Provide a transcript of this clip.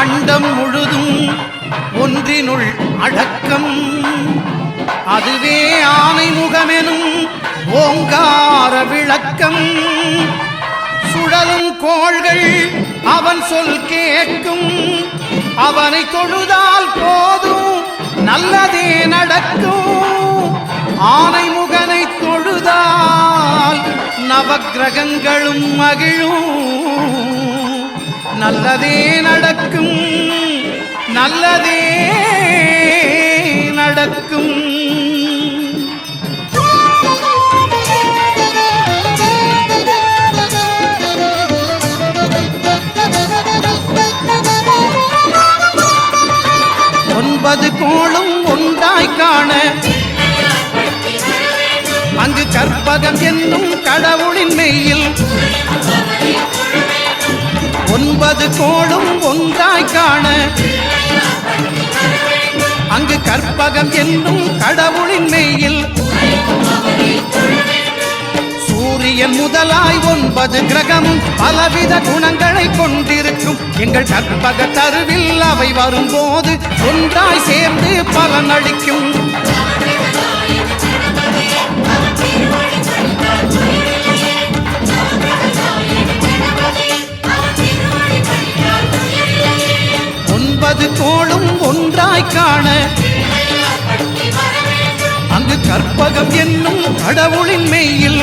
அண்டம் முழுதும் ஒன்றினுள் அடக்கம் அதுவே ஆனை முகமெனும் ஓங்கார விளக்கம் சுழலும் கோள்கள் அவன் சொல் கேட்கும் அவனை தொழுதால் போதும் நல்லதே நடக்கும் ஆனை முகனை தொழுதால் நவக்கிரகங்களும் மகிழும் நல்லதே நடக்கும் நல்லதே நடக்கும் ஒன்பது கோளும் ஒன்றாய் காண அங்கு கற்பகம் என்னும் கடவுளின் மெய்யில் ஒன்பது கோளும் ஒன்றாய் காண அங்கு கற்பகம் என்னும் கடவுளின் மெய்யில் சூரியன் முதலாய் ஒன்பது கிரகமும் பலவித குணங்களை கொண்டிருக்கும் எங்கள் கற்பக தருவில் அவை வரும்போது ஒன்றாய் சேர்ந்து பலனளிக்கும் ஒன்பது கோளும் ஒன்றாய் காண அங்கு கற்பகம் என்னும் கடவுளின் மெய்யில்